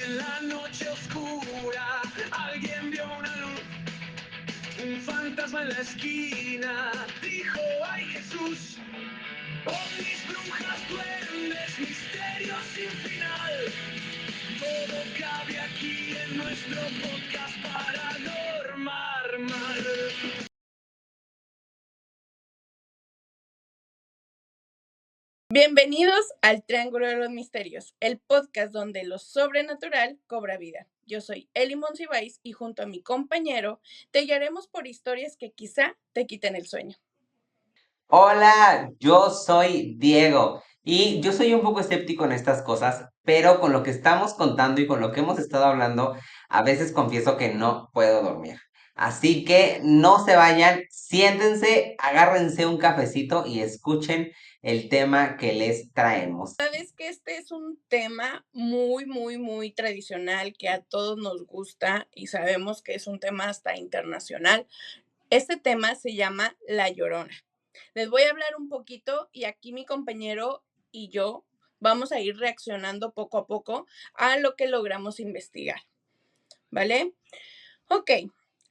en la noche oscura alguien vio una luz, un fantasma en la esquina. Dijo, ay Jesús, ovnis, brujas, duendes, misterios sin final. Todo cabe aquí en nuestro podcast Paranormal. Bienvenidos al Triángulo de los Misterios, el podcast donde lo sobrenatural cobra vida. Yo soy Eli Monsiváis y junto a mi compañero te guiaremos por historias que quizá te quiten el sueño. Hola, yo soy Diego y yo soy un poco escéptico en estas cosas, pero con lo que estamos contando y con lo que hemos estado hablando, a veces confieso que no puedo dormir. Así que no se vayan, siéntense, agárrense un cafecito y escuchen el tema que les traemos. Sabes que este es un tema muy tradicional que a todos nos gusta y sabemos que es un tema hasta internacional. Este tema se llama La Llorona. Les voy a hablar un poquito y aquí mi compañero y yo vamos a ir reaccionando poco a poco a lo que logramos investigar, ¿vale? Ok,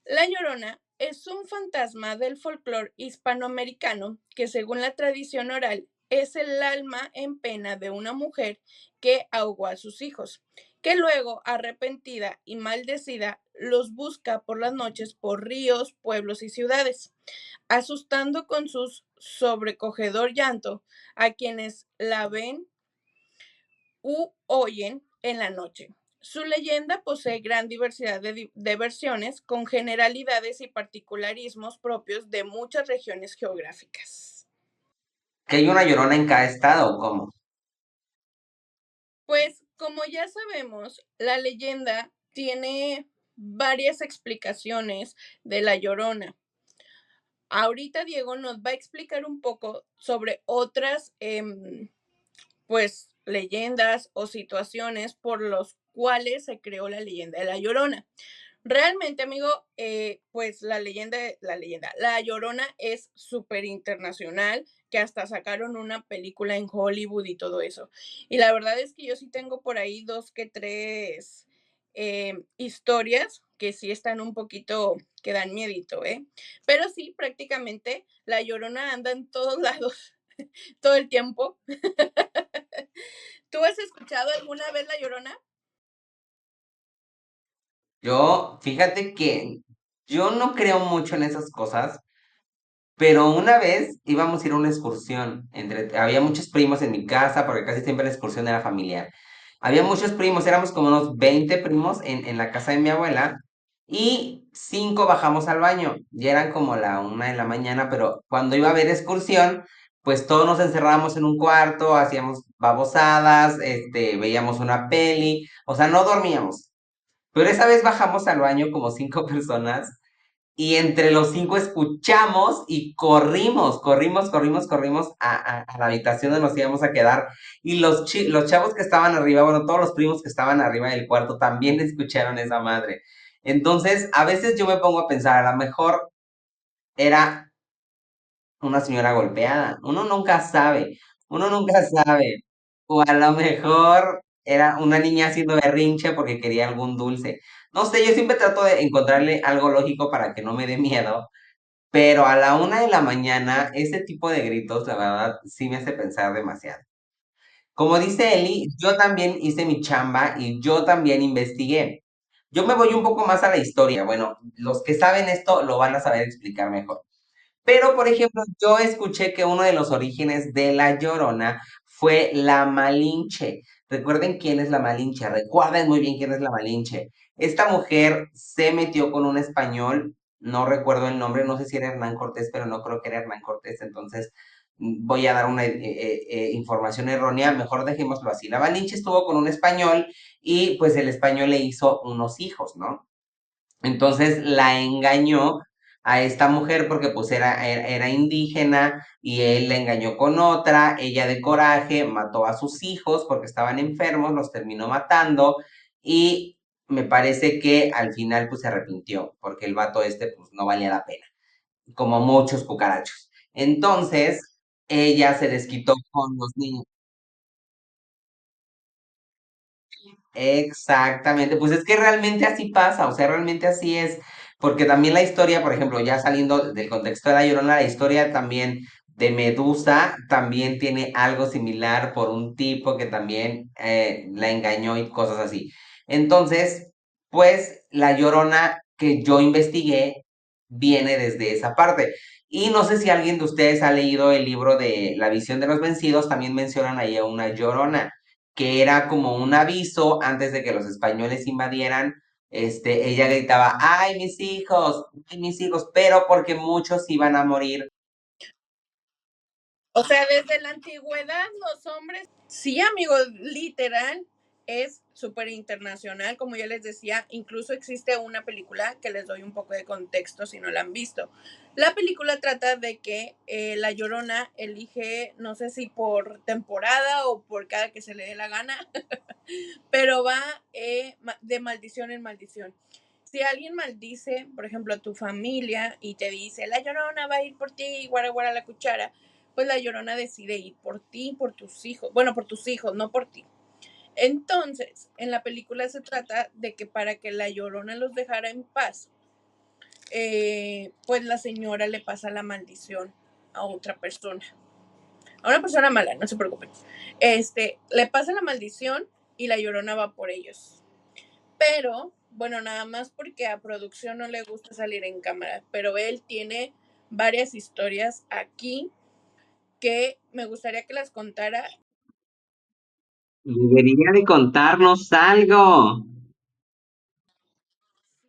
La Llorona es un fantasma del folclore hispanoamericano que según la tradición oral es el alma en pena de una mujer que ahogó a sus hijos, que luego, arrepentida y maldecida, los busca por las noches por ríos, pueblos y ciudades, asustando con su sobrecogedor llanto a quienes la ven u oyen en la noche. Su leyenda posee gran diversidad de versiones con generalidades y particularismos propios de muchas regiones geográficas. ¿Que hay una llorona en cada estado o cómo? Pues como ya sabemos, la leyenda tiene varias explicaciones de la Llorona. Ahorita Diego nos va a explicar un poco sobre otras pues leyendas o situaciones por los cuales se creó la leyenda de la Llorona. Realmente, amigo, pues la Llorona es súper internacional, que hasta sacaron una película en Hollywood y todo eso. Y la verdad es que yo sí tengo por ahí dos que tres historias que sí están un poquito, que dan miedito, ¿eh? Pero sí, prácticamente la Llorona anda en todos lados, todo el tiempo. ¿Tú has escuchado alguna vez La Llorona? Yo, fíjate que yo no creo mucho en esas cosas. Pero una vez íbamos a ir a una excursión, había muchos primos en mi casa, porque casi siempre la excursión era familiar. Había muchos primos, éramos como unos 20 primos en la casa de mi abuela, y 5 bajamos al baño. Ya eran como la 1 de la mañana, pero cuando iba a haber excursión, pues todos nos encerrábamos en un cuarto, hacíamos babosadas, veíamos una peli, o sea, no dormíamos. Pero esa vez bajamos al baño como 5 personas y entre los 5 escuchamos y corrimos a la habitación donde nos íbamos a quedar. Y los chavos que estaban arriba, bueno, todos los primos que estaban arriba del cuarto también escucharon esa madre. Entonces, a veces yo me pongo a pensar, a lo mejor era una señora golpeada. Uno nunca sabe. O a lo mejor era una niña haciendo berrinche porque quería algún dulce. No sé, yo siempre trato de encontrarle algo lógico para que no me dé miedo. Pero a la 1 de la mañana, ese tipo de gritos, la verdad, sí me hace pensar demasiado. Como dice Eli, yo también hice mi chamba y yo también investigué. Yo me voy un poco más a la historia. Bueno, los que saben esto lo van a saber explicar mejor. Pero, por ejemplo, yo escuché que uno de los orígenes de La Llorona fue la Malinche. Recuerden quién es la Malinche, recuerden muy bien quién es la Malinche. Esta mujer se metió con un español, no recuerdo el nombre, no sé si era Hernán Cortés, pero no creo que era Hernán Cortés, entonces voy a dar una información errónea, mejor dejémoslo así. La Malinche estuvo con un español y pues el español le hizo unos hijos, ¿no? Entonces la engañó a esta mujer porque pues era indígena y él la engañó con otra, ella de coraje mató a sus hijos porque estaban enfermos, los terminó matando y me parece que al final pues se arrepintió porque el vato pues no valía la pena, como muchos cucarachos. Entonces ella se desquitó con los niños. Exactamente, pues es que realmente así pasa, o sea, realmente así es, porque también la historia, por ejemplo, ya saliendo del contexto de La Llorona, la historia también de Medusa también tiene algo similar por un tipo que también la engañó y cosas así. Entonces, pues La Llorona que yo investigué viene desde esa parte. Y no sé si alguien de ustedes ha leído el libro de La visión de los vencidos, también mencionan ahí a una Llorona que era como un aviso antes de que los españoles invadieran. Ella gritaba, ay mis hijos, pero porque muchos iban a morir. O sea, desde la antigüedad los hombres, sí, amigos, literal, es súper internacional, como ya les decía, incluso existe una película que les doy un poco de contexto si no la han visto. La película trata de que la Llorona elige, no sé si por temporada o por cada que se le dé la gana, pero va de maldición en maldición. Si alguien maldice, por ejemplo, a tu familia y te dice, la Llorona va a ir por ti, guara guara la cuchara, pues la Llorona decide ir por ti, por tus hijos, bueno, por tus hijos, no por ti. Entonces, en la película se trata de que para que la Llorona los dejara en paz, pues la señora le pasa la maldición a otra persona, a una persona mala, no se preocupen. Le pasa la maldición y la Llorona va por ellos. Pero, bueno, nada más porque a producción no le gusta salir en cámara, pero él tiene varias historias aquí que me gustaría que las contara. Debería de contarnos algo.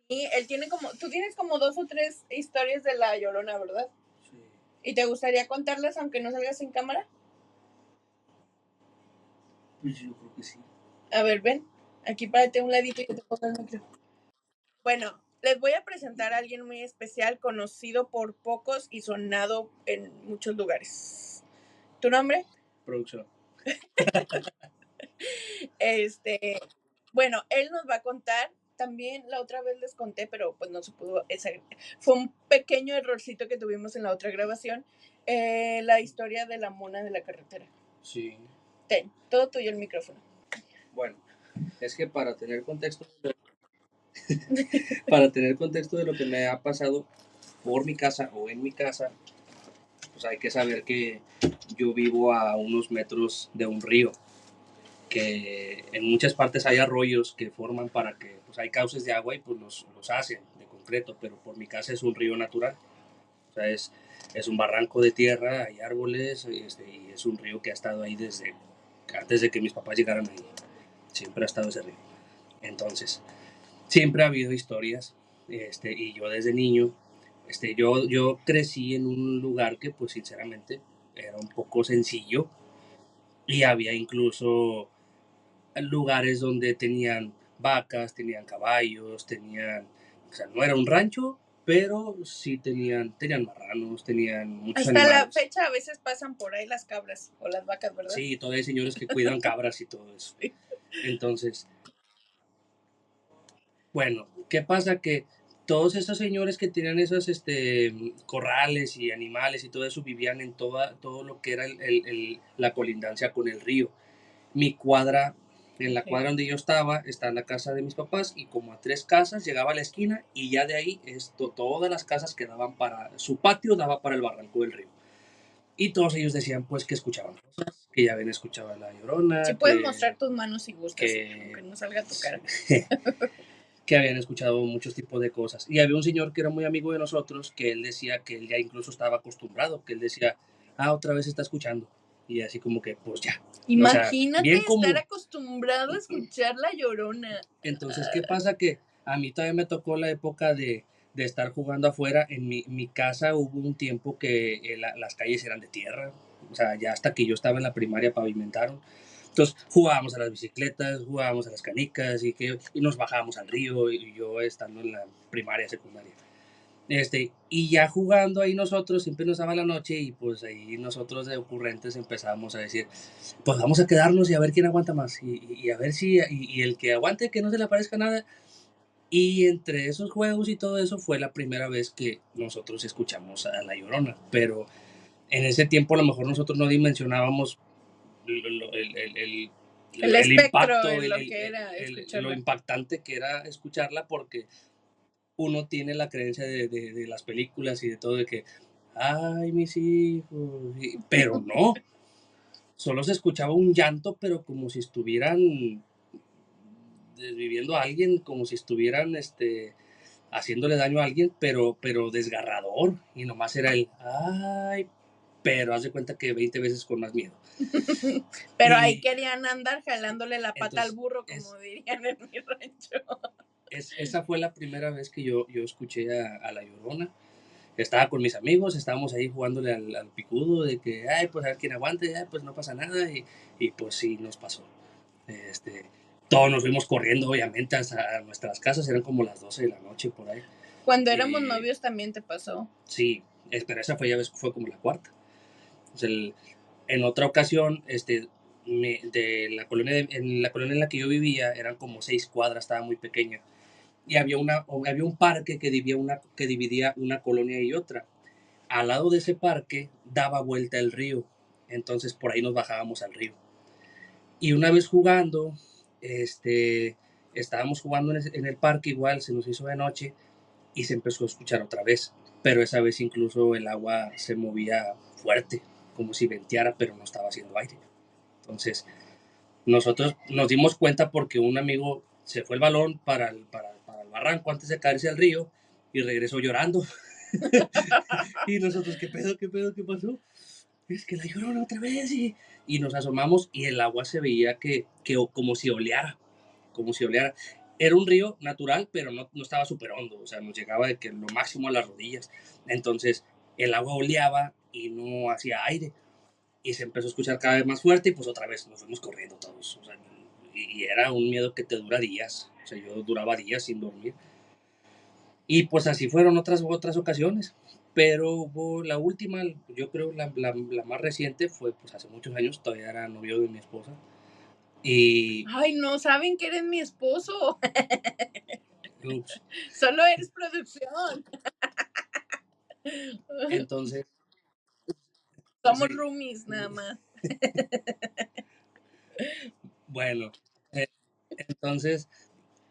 Y él tiene como, tú tienes como 2 o 3 historias de la Llorona, ¿verdad? Sí. ¿Y te gustaría contarlas aunque no salgas en cámara? Pues yo creo que sí. A ver, ven, aquí párate un ladito y que te ponga el micro. Bueno, les voy a presentar a alguien muy especial, conocido por pocos y sonado en muchos lugares. ¿Tu nombre? Producción. Bueno, él nos va a contar. También la otra vez les conté, pero pues no se pudo. Fue un pequeño errorcito que tuvimos en la otra grabación. La historia de la mona de la carretera. Sí. Ten, todo tuyo el micrófono. Bueno, es que para tener contexto, para tener contexto de lo que me ha pasado por mi casa o en mi casa, pues hay que saber que yo vivo a unos metros de un río, que en muchas partes hay arroyos que forman para que, pues hay cauces de agua y pues los hacen de concreto, pero por mi casa es un río natural, o sea, es un barranco de tierra, hay árboles, y es un río que ha estado ahí desde antes de que mis papás llegaran ahí, siempre ha estado ese río. Entonces, siempre ha habido historias, y yo desde niño, yo crecí en un lugar que pues sinceramente era un poco sencillo y había incluso lugares donde tenían vacas, tenían caballos, o sea, no era un rancho, pero sí tenían marranos, tenían muchos Hasta la animales. fecha a veces pasan por ahí las cabras o las vacas, ¿verdad? Sí, todavía hay señores que cuidan cabras y todo eso. Sí. Entonces, bueno, ¿qué pasa? Que todos esos señores que tenían esos corrales y animales y todo eso vivían en todo lo que era la colindancia con el río. Mi cuadra, en la cuadra donde yo estaba, está la casa de mis papás y como a 3 casas llegaba a la esquina y ya de ahí todas las casas que daban su patio daba para el barranco del río. Y todos ellos decían pues que escuchaban cosas, que ya habían escuchado a La Llorona. Si puedes mostrar tus manos si gustas, aunque no salga tu cara. Que habían escuchado muchos tipos de cosas. Y había un señor que era muy amigo de nosotros, que él decía que él ya incluso estaba acostumbrado, que él decía, otra vez está escuchando. Y así como que, pues ya. Imagínate, bien común. estar acostumbrado a escuchar La Llorona. Entonces, ¿qué pasa? Que a mí todavía me tocó la época de estar jugando afuera. En mi casa hubo un tiempo que las calles eran de tierra. O sea, ya hasta que yo estaba en la primaria pavimentaron. Entonces jugábamos a las bicicletas, jugábamos a las canicas y nos bajábamos al río, y yo estando en la primaria, secundaria. Y ya jugando ahí nosotros, siempre nos daba la noche y pues ahí nosotros de ocurrentes empezábamos a decir, pues vamos a quedarnos y a ver quién aguanta más y a ver si, y el que aguante que no se le aparezca nada. Y entre esos juegos y todo eso fue la primera vez que nosotros escuchamos a La Llorona, pero en ese tiempo a lo mejor nosotros no dimensionábamos El espectro, impacto, lo que era lo escucharla. impactante que era escucharla, porque uno tiene la creencia de las películas y de todo, de que, ay, mis hijos, pero no, solo se escuchaba un llanto, pero como si estuvieran desviviendo a alguien, como si estuvieran haciéndole daño a alguien, pero desgarrador, y nomás era el, ay, pero haz de cuenta que 20 veces con más miedo. Pero Y ahí querían andar jalándole la pata entonces, al burro, como dirían en mi rancho. Esa fue la primera vez que yo escuché a La Llorona. Estaba con mis amigos, estábamos ahí jugándole al picudo, de que, ay, pues a ver quién aguante, ay, pues no pasa nada, y pues sí, nos pasó. Todos nos fuimos corriendo, obviamente, hasta nuestras casas, eran como las 12 de la noche, por ahí. Cuando éramos novios también te pasó. Sí, pero esa fue como la cuarta. Entonces, en otra ocasión, de la colonia en la colonia en la que yo vivía, eran como 6 cuadras, estaba muy pequeña. Y había un parque que dividía una colonia y otra. Al lado de ese parque daba vuelta el río, entonces por ahí nos bajábamos al río. Y una vez jugando, estábamos jugando en el parque, igual se nos hizo de noche y se empezó a escuchar otra vez, pero esa vez incluso el agua se movía fuerte, como si venteara, pero no estaba haciendo aire. Entonces nosotros nos dimos cuenta porque un amigo se fue el balón para el barranco antes de caerse al río y regresó llorando. Y nosotros, ¿qué pedo, qué pasó? Es que La Llorona otra vez. Y nos asomamos y el agua se veía que como si oleara, Era un río natural, pero no estaba súper hondo, o sea, nos llegaba de que lo máximo a las rodillas. Entonces el agua oleaba y no hacía aire. Y se empezó a escuchar cada vez más fuerte y pues otra vez nos fuimos corriendo todos. O sea, y era un miedo que te dura días. O sea, yo duraba días sin dormir. Y pues así fueron otras ocasiones. Pero hubo la última, yo creo la más reciente fue pues hace muchos años, todavía era novio de mi esposa. Y... Ay, no, saben que eres mi esposo. Ups. Solo eres producción. Entonces... Somos sí. Roomies, nada más. Bueno, entonces,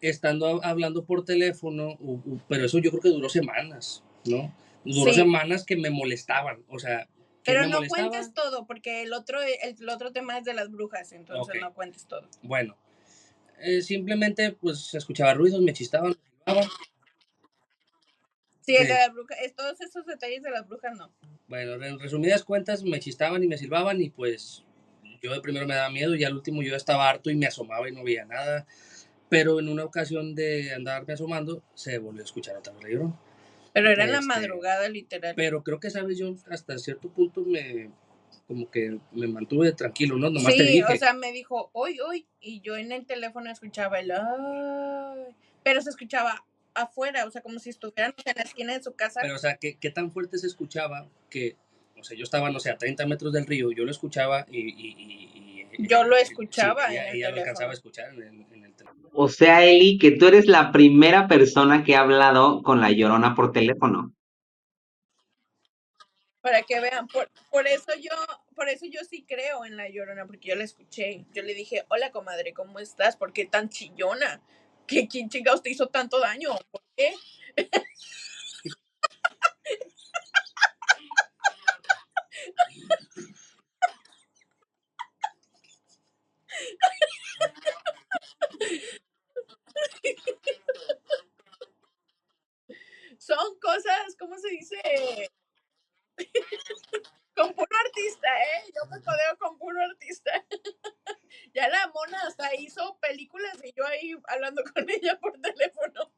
estando hablando por teléfono, pero eso yo creo que duró semanas, ¿no? Duró sí. Semanas que me molestaban, o sea... Pero no cuentes todo, porque el otro tema es de las brujas, entonces okay. No cuentes todo. Bueno, simplemente pues escuchaba ruidos, me chistaban, me silbaban. Sí, el de las brujas, todos esos detalles de las brujas no. Bueno, en resumidas cuentas, me chistaban y me silbaban y pues yo de primero me daba miedo y al último yo estaba harto y me asomaba y no veía nada. Pero en una ocasión de andarme asomando, se volvió a escuchar otra vez La Llorona. Pero era en la madrugada, literal. Pero creo que, ¿sabes? Yo hasta cierto punto como que me mantuve tranquilo, ¿no? Nomás sí, te dije. O sea, me dijo, hoy, y yo en el teléfono escuchaba el ay, pero se escuchaba afuera, o sea, como si estuviéramos en la esquina de su casa. Pero, o sea, ¿qué tan fuerte se escuchaba? Que, o sea, yo estaba, no sé, a 30 metros del río, yo lo escuchaba y yo lo escuchaba sí, en el ella teléfono. Lo alcanzaba a escuchar en el teléfono. O sea, Eli, que tú eres la primera persona que ha hablado con La Llorona por teléfono. Para que vean, por eso yo sí creo en La Llorona, porque yo la escuché. Yo le dije, hola comadre, ¿cómo estás? ¿Por qué tan chillona? ¿Quién chingados te hizo tanto daño? ¿Por qué? Son cosas, ¿cómo se dice? Con puro artista, yo me codeo con puro artista. Ya la mona hasta hizo películas y yo ahí hablando con ella por teléfono.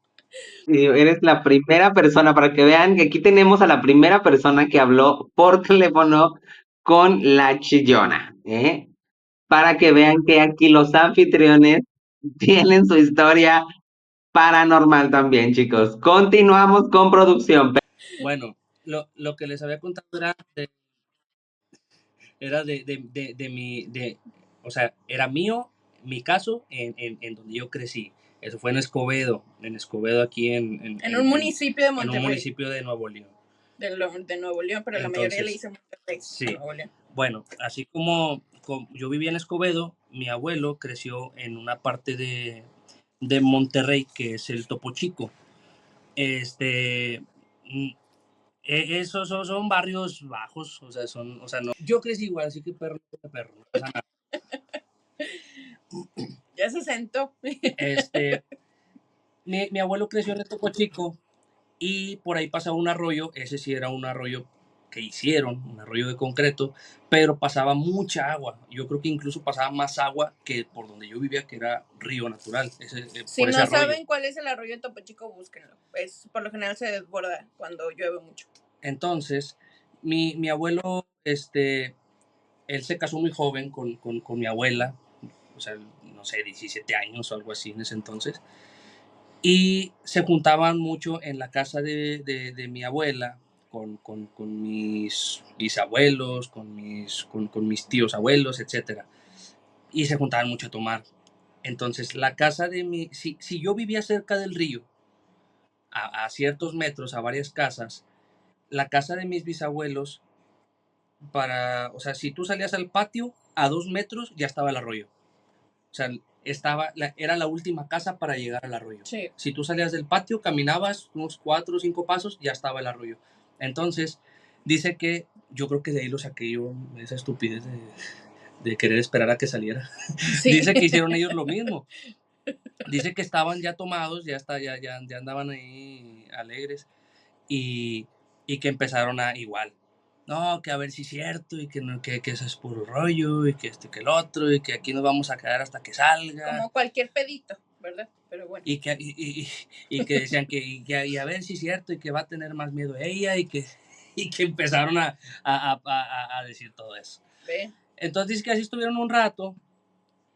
Sí, eres la primera persona, para que vean que aquí tenemos a la primera persona que habló por teléfono con La Chillona, ¿eh? Para que vean que aquí los anfitriones tienen su historia paranormal también, chicos. Continuamos con producción. Bueno, lo que les había contado era o sea, era mío, mi caso, en donde yo crecí. Eso fue en Escobedo aquí en un municipio de Monterrey. En un municipio de Nuevo León. De Nuevo León, pero entonces, la mayoría le dice Monterrey. Sí. Nuevo León. Bueno, así como yo vivía en Escobedo, mi abuelo creció en una parte de Monterrey que es el Topo Chico. Mm, esos son barrios bajos, o sea, no. Yo crecí igual, así que perro, no pasa nada. Ya se sentó. Mi abuelo creció en el Topo Chico y por ahí pasaba un arroyo, ese sí era un arroyo que hicieron, un arroyo de concreto, pero pasaba mucha agua. Yo creo que incluso pasaba más agua que por donde yo vivía, que era río natural, Si por ese no arroyo. saben cuál es el arroyo de Topo Chico, búsquenlo. Por lo general se desborda cuando llueve mucho. Entonces, mi abuelo, él se casó muy joven con mi abuela, o sea, no sé, 17 años o algo así en ese entonces. Y se juntaban mucho en la casa de mi abuela con mis bisabuelos, con mis tíos abuelos, etc. Y se juntaban mucho a tomar. Entonces, la casa de si yo vivía cerca del río, a ciertos metros, a varias casas, la casa de mis bisabuelos, o sea, si tú salías al patio, a 2 metros ya estaba el arroyo. O sea, era la última casa para llegar al arroyo. Sí. Si tú salías del patio, caminabas unos 4 o 5 pasos, ya estaba el arroyo. Entonces, dice que yo creo que de ahí lo saqué yo, esa estupidez de querer esperar a que saliera. Sí. Dice que hicieron ellos lo mismo. Dice que estaban ya tomados, ya andaban ahí alegres y que empezaron a igual. No, que a ver si es cierto y que, no, que eso es puro rollo y que esto y que el otro y que aquí nos vamos a quedar hasta que salga. Como cualquier pedito, ¿verdad? Pero bueno. Y que decían y a ver si es cierto y que va a tener más miedo ella y que empezaron a decir todo eso. ¿Ve? Entonces dice que así estuvieron un rato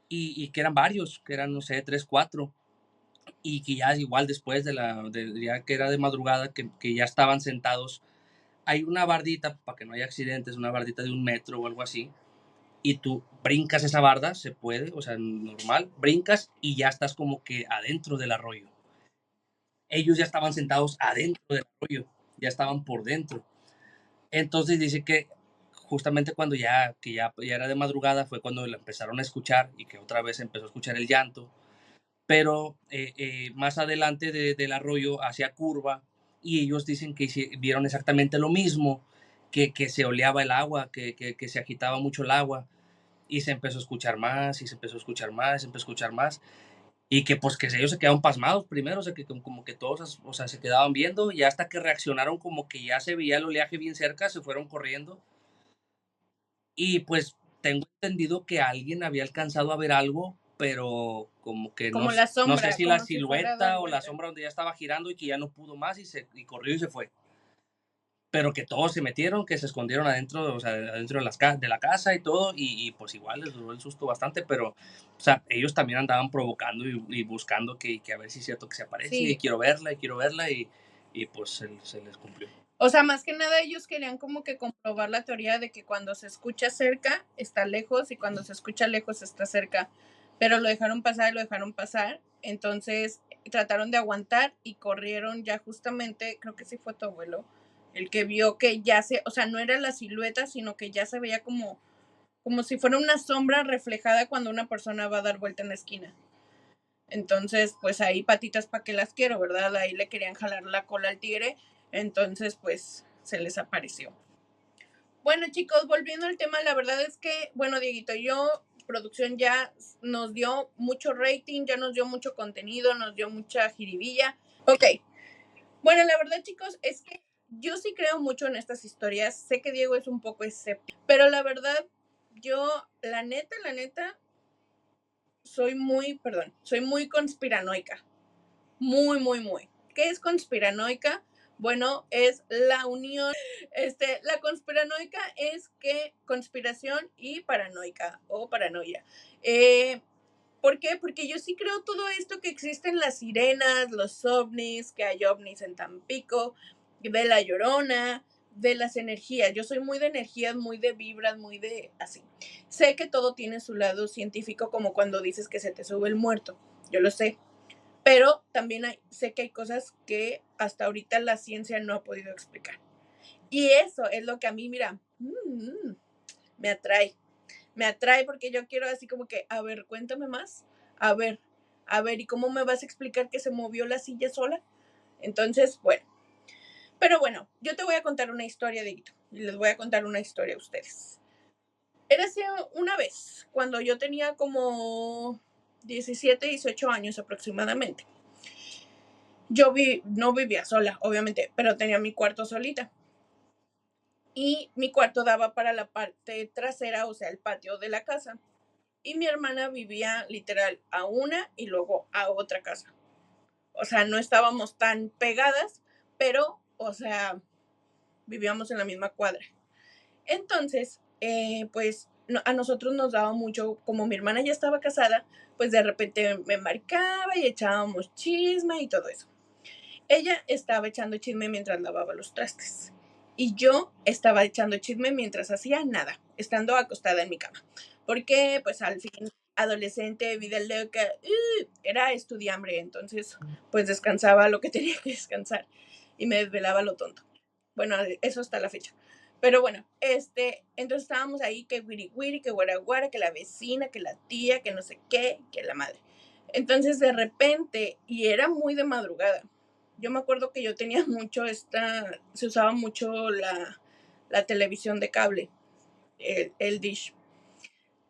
y que eran varios, que eran, no sé, 3, 4. Y que ya igual después ya que era de madrugada, que ya estaban sentados. Hay una bardita, para que no haya accidentes, una bardita de 1 metro o algo así, y tú brincas esa barda, se puede, o sea, normal, brincas y ya estás como que adentro del arroyo. Ellos ya estaban sentados adentro del arroyo, ya estaban por dentro. Entonces dice que justamente cuando ya era de madrugada fue cuando la empezaron a escuchar y que otra vez empezó a escuchar el llanto, pero más adelante del arroyo hacia curva y ellos dicen que vieron exactamente lo mismo, que se oleaba el agua, que se agitaba mucho el agua y se empezó a escuchar más y se empezó a escuchar más, se empezó a escuchar más y que pues que ellos se quedaron pasmados primero, o sea, que como que todos, o sea, se quedaban viendo y hasta que reaccionaron como que ya se veía el oleaje bien cerca, se fueron corriendo y pues tengo entendido que alguien había alcanzado a ver algo, pero como que como la sombra, no sé si la como si fuera a dar silueta o la vuelta. sombra donde ya estaba girando y que ya no pudo más y corrió y se fue. Pero que todos se metieron, que se escondieron adentro, o sea, adentro de la casa y todo, y pues igual les duró el susto bastante, pero, o sea, ellos también andaban provocando y buscando que a ver si es cierto que se aparece, Sí. y quiero verla, y pues se les cumplió. O sea, más que nada ellos querían como que comprobar la teoría de que cuando se escucha cerca está lejos y cuando se escucha lejos está cerca, pero lo dejaron pasar y lo dejaron pasar, entonces trataron de aguantar y corrieron ya justamente, creo que sí fue tu abuelo, el que vio que ya o sea, no era la silueta, sino que ya se veía como si fuera una sombra reflejada cuando una persona va a dar vuelta en la esquina. Entonces, pues ahí patitas pa' que las quiero, ¿verdad? Ahí le querían jalar la cola al tigre, entonces pues se les apareció. Bueno, chicos, volviendo al tema, la verdad es que, bueno, Dieguito, producción ya nos dio mucho rating, ya nos dio mucho contenido, nos dio mucha jiribilla. Ok, bueno, la verdad, chicos, es que yo sí creo mucho en estas historias, sé que Diego es un poco escéptico, pero la verdad, yo, la neta, soy muy conspiranoica. Muy. ¿Qué es conspiranoica? Bueno, es la unión. La conspiranoica es que conspiración y paranoica o paranoia. ¿Por qué? Porque yo sí creo todo esto que existen las sirenas, los ovnis, que hay ovnis en Tampico, de la Llorona, de las energías. Yo soy muy de energías, muy de vibras, muy de así. Sé que todo tiene su lado científico, como cuando dices que se te sube el muerto. Yo lo sé. Pero también sé que hay cosas que hasta ahorita la ciencia no ha podido explicar. Y eso es lo que a mí, mira, me atrae. me atrae porque yo quiero así como que, a ver, cuéntame más, a ver, ¿y cómo me vas a explicar que se movió la silla sola? Entonces, bueno, pero bueno, yo te voy a contar una historia, Dieguito, y les voy a contar una historia a ustedes. Era así una vez, cuando yo tenía como 17, 18 años aproximadamente. Yo no vivía sola, obviamente, pero tenía mi cuarto solita. Y mi cuarto daba para la parte trasera, o sea, el patio de la casa. Y mi hermana vivía literal a una y luego a otra casa. O sea, no estábamos tan pegadas, pero, o sea, vivíamos en la misma cuadra. Entonces, pues a nosotros nos daba mucho, como mi hermana ya estaba casada, pues de repente me marcaba y echábamos chisme y todo eso. Ella estaba echando chisme mientras lavaba los trastes. Y yo estaba echando chisme mientras hacía nada, estando acostada en mi cama. Porque, pues al fin, adolescente, vida loca, era estudiambre, entonces, pues descansaba lo que tenía que descansar y me desvelaba lo tonto. Bueno, eso hasta la fecha. Pero bueno, entonces estábamos ahí que wiri wiri, que guara guara, que la vecina, que la tía, que no sé qué, que la madre. Entonces de repente, y era muy de madrugada, yo me acuerdo que yo tenía mucho se usaba mucho la televisión de cable, el dish.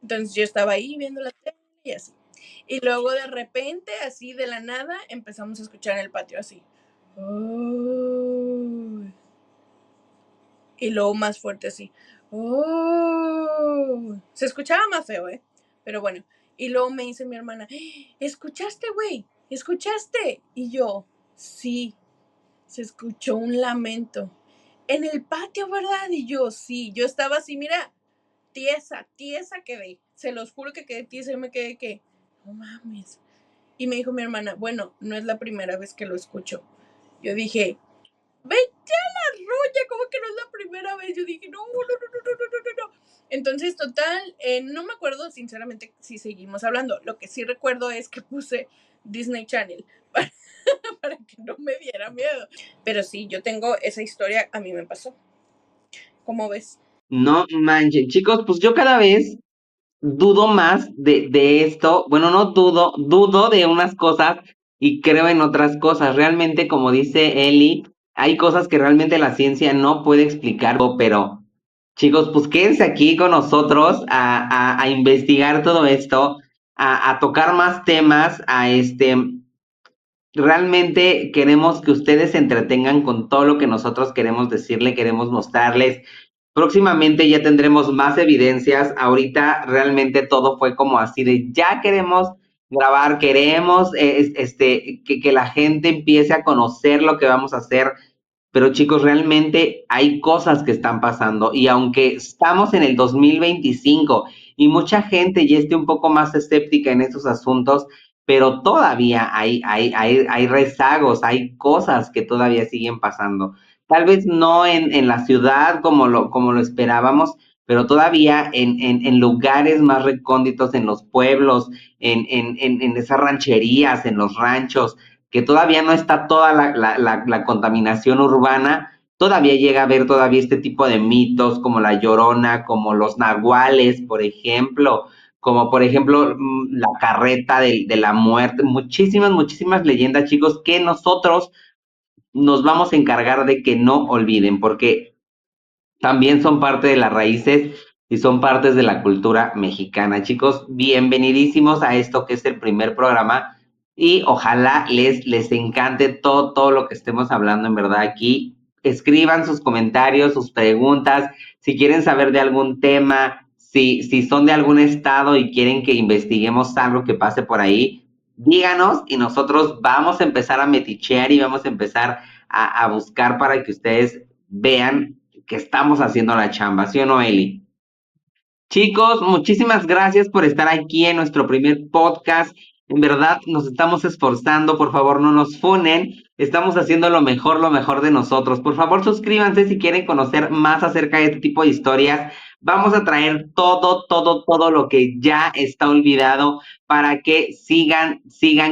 Entonces yo estaba ahí viendo la tele y así. Y luego de repente, así de la nada, empezamos a escuchar en el patio así. Oh. Y luego más fuerte así. Oh. Se escuchaba más feo, ¿eh? Pero bueno. Y luego me dice mi hermana, ¿escuchaste, güey? ¿Escuchaste? Y yo, sí. Se escuchó un lamento. En el patio, ¿verdad? Y yo, sí. Yo estaba así, mira, tiesa quedé. Se los juro que quedé tiesa y me quedé que, no mames. Y me dijo mi hermana, bueno, no es la primera vez que lo escucho. Yo dije, vete a la roya, ¿cómo que no es la primera vez? Yo dije, no. Entonces, total, no me acuerdo sinceramente si seguimos hablando. Lo que sí recuerdo es que puse Disney Channel para que no me diera miedo. Pero sí, yo tengo esa historia, a mí me pasó. ¿Cómo ves? No manchen, chicos, pues yo cada vez dudo más de esto. Bueno, no dudo, dudo de unas cosas y creo en otras cosas. Realmente, como dice Eli, hay cosas que realmente la ciencia no puede explicar, pero chicos, pues quédense aquí con nosotros a investigar todo esto, a tocar más temas, realmente queremos que ustedes se entretengan con todo lo que nosotros queremos decirle, queremos mostrarles. Próximamente ya tendremos más evidencias. Ahorita realmente todo fue como así de ya queremos grabar, queremos que la gente empiece a conocer lo que vamos a hacer. Pero chicos, realmente hay cosas que están pasando y aunque estamos en el 2025 y mucha gente ya esté un poco más escéptica en estos asuntos, pero todavía hay rezagos, hay cosas que todavía siguen pasando. Tal vez no en la ciudad como lo esperábamos, pero todavía en lugares más recónditos, en los pueblos, en esas rancherías, en los ranchos, que todavía no está toda la contaminación urbana, todavía llega a haber todavía este tipo de mitos como la Llorona, como los nahuales, por ejemplo, como por ejemplo la carreta de la muerte, muchísimas leyendas, chicos, que nosotros nos vamos a encargar de que no olviden, porque también son parte de las raíces y son partes de la cultura mexicana. Chicos, bienvenidísimos a esto que es el primer programa y ojalá les encante todo lo que estemos hablando en verdad aquí. Escriban sus comentarios, sus preguntas, si quieren saber de algún tema, si son de algún estado y quieren que investiguemos algo que pase por ahí, díganos y nosotros vamos a empezar a metichear y vamos a empezar a buscar para que ustedes vean que estamos haciendo la chamba, ¿sí o no, Eli? Chicos, muchísimas gracias por estar aquí en nuestro primer podcast. En verdad, nos estamos esforzando. Por favor, no nos funen. Estamos haciendo lo mejor de nosotros. Por favor, suscríbanse si quieren conocer más acerca de este tipo de historias. Vamos a traer todo lo que ya está olvidado para que sigan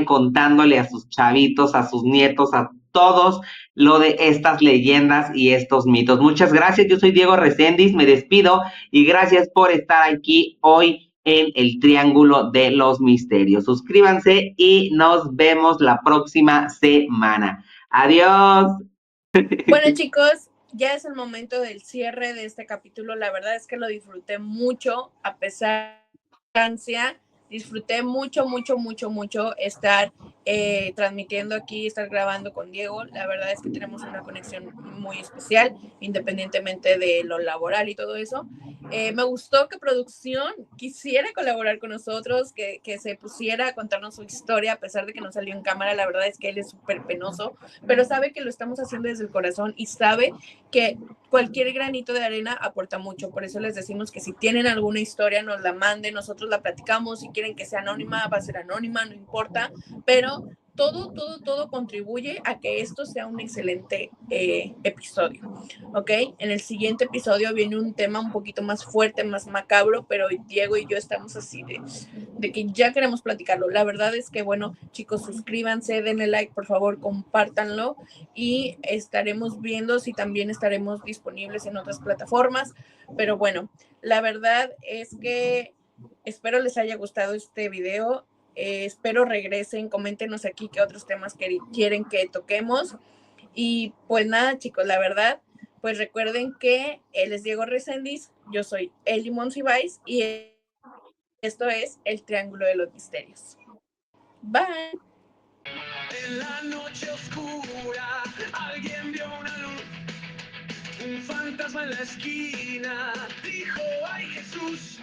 contándole a sus chavitos, a sus nietos, a todos lo de estas leyendas y estos mitos. Muchas gracias, yo soy Diego Reséndiz, me despido y gracias por estar aquí hoy en el Triángulo de los Misterios. Suscríbanse y nos vemos la próxima semana. Adiós. Bueno, chicos, ya es el momento del cierre de este capítulo. La verdad es que lo disfruté mucho, a pesar de la ansia. Disfruté mucho, mucho, mucho, mucho estar transmitiendo aquí, estar grabando con Diego. La verdad es que tenemos una conexión muy especial, independientemente de lo laboral y todo eso. Me gustó que producción quisiera colaborar con nosotros, que se pusiera a contarnos su historia, a pesar de que no salió en cámara. La verdad es que él es súper penoso, pero sabe que lo estamos haciendo desde el corazón y sabe que cualquier granito de arena aporta mucho. Por eso les decimos que si tienen alguna historia, nos la manden, nosotros la platicamos. Si quieren que sea anónima, va a ser anónima, no importa, pero todo contribuye a que esto sea un excelente episodio, ¿ok? En el siguiente episodio viene un tema un poquito más fuerte, más macabro, pero Diego y yo estamos así de que ya queremos platicarlo. La verdad es que, bueno, chicos, suscríbanse, denle like, por favor, compártanlo y estaremos viendo si también estaremos disponibles en otras plataformas. Pero bueno, la verdad es que espero les haya gustado este video. Espero regresen, coméntenos aquí qué otros temas quieren que toquemos. Y pues nada, chicos, la verdad, pues recuerden que él es Diego Reséndiz, yo soy Eli Monsiváis y esto es El Triángulo de los Misterios. Bye. En la noche oscura alguien vio una luz, un fantasma en la esquina, dijo, ¡ay Jesús!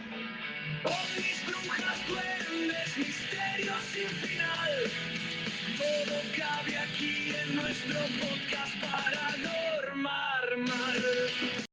Ovnis, brujas, duendes, misterios sin final. Todo cabe aquí en nuestro podcast.